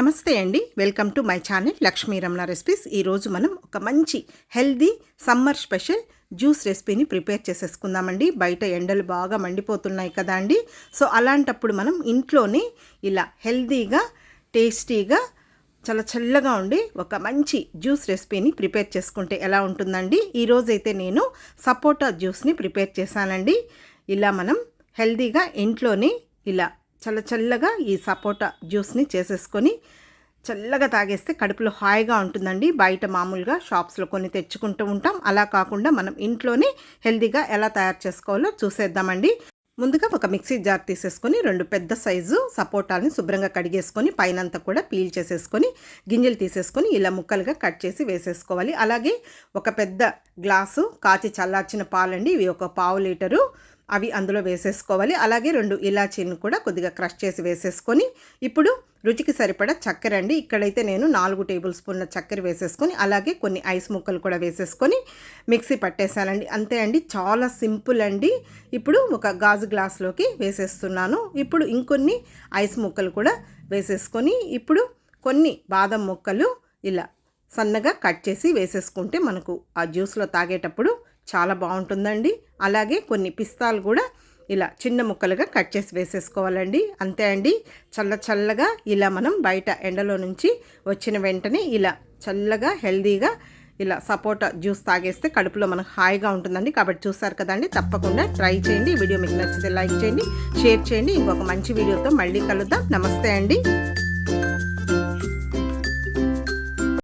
నమస్తే అండి. Welcome to my channel Lakshmi Ramana recipes. ఈరోజు మనం ఒక మంచి హెల్దీ సమ్మర్ స్పెషల్ జ్యూస్ రెసిపీని ప్రిపేర్ చేసేసుకుందామండి. బయట ఎండలు బాగా మండిపోతున్నాయి కదా అండి. సో అలాంటప్పుడు మనం ఇంట్లోనే ఇలా హెల్దీగా టేస్టీగా చాలా చల్లగా ఉండి ఒక మంచి జ్యూస్ రెసిపీని ప్రిపేర్ చేసుకుంటే ఎలా ఉంటుందండి. ఈరోజైతే నేను సపోటా జ్యూస్ని ప్రిపేర్ చేశానండి. ఇలా మనం హెల్దీగా ఇంట్లోనే ఇలా చల్లగా ఈ సపోటా జ్యూస్ని చేసేసుకొని చల్లగా తాగేస్తే కడుపులో హాయిగా ఉంటుందండి. బయట మామూలుగా షాప్స్లో కొన్ని తెచ్చుకుంటూ ఉంటాం. అలా కాకుండా మనం ఇంట్లోనే హెల్దీగా ఎలా తయారు చేసుకోవాలో చూసేద్దామండి. ముందుగా ఒక మిక్సీ జార్ తీసేసుకొని 2 పెద్ద సైజు సపోటాలని శుభ్రంగా కడిగేసుకొని పైనంతా కూడా పీల్ చేసేసుకొని గింజలు తీసేసుకొని ఇలా ముక్కలుగా కట్ చేసి వేసేసుకోవాలి. అలాగే ఒక పెద్ద గ్లాసు కాచి చల్లార్చిన పాలండి, ఇవి ఒక 1/2 లీటరు, అవి అందులో వేసేసుకోవాలి. అలాగే 2 ఇలాచీలను కూడా కొద్దిగా క్రష్ చేసి వేసేసుకొని ఇప్పుడు రుచికి సరిపడా చక్కెర అండి. ఇక్కడైతే నేను 4 టేబుల్ స్పూన్ల చక్కెర వేసేసుకొని అలాగే కొన్ని ఐస్ ముక్కలు కూడా వేసేసుకొని మిక్సీ పట్టేసానండి. అంతే అండి, చాలా సింపుల్ అండి. ఇప్పుడు ఒక గాజు గ్లాస్లోకి వేసేస్తున్నాను. ఇప్పుడు ఇంకొన్ని ఐస్ ముక్కలు కూడా వేసేసుకొని ఇప్పుడు కొన్ని బాదం ముక్కలు ఇలా సన్నగా కట్ చేసి వేసేసుకుంటే మనకు ఆ జ్యూస్లో తాగేటప్పుడు చాలా బాగుంటుందండి. అలాగే కొన్ని పిస్తాలు కూడా ఇలా చిన్న ముక్కలుగా కట్ చేసి వేసేసుకోవాలండి. అంతే అండి, చల్లగా ఇలా మనం బయట ఎండలో నుంచి వచ్చిన వెంటనే ఇలా చల్లగా హెల్దీగా ఇలా సపోటా జ్యూస్ తాగేస్తే కడుపులో మనకు హాయిగా ఉంటుందండి. కాబట్టి చూస్తారు కదండి, తప్పకుండా ట్రై చేయండి. వీడియో మీకు నచ్చితే లైక్ చేయండి, షేర్ చేయండి. ఇంకొక మంచి వీడియోతో మళ్ళీ కలుద్దాం. నమస్తే అండి.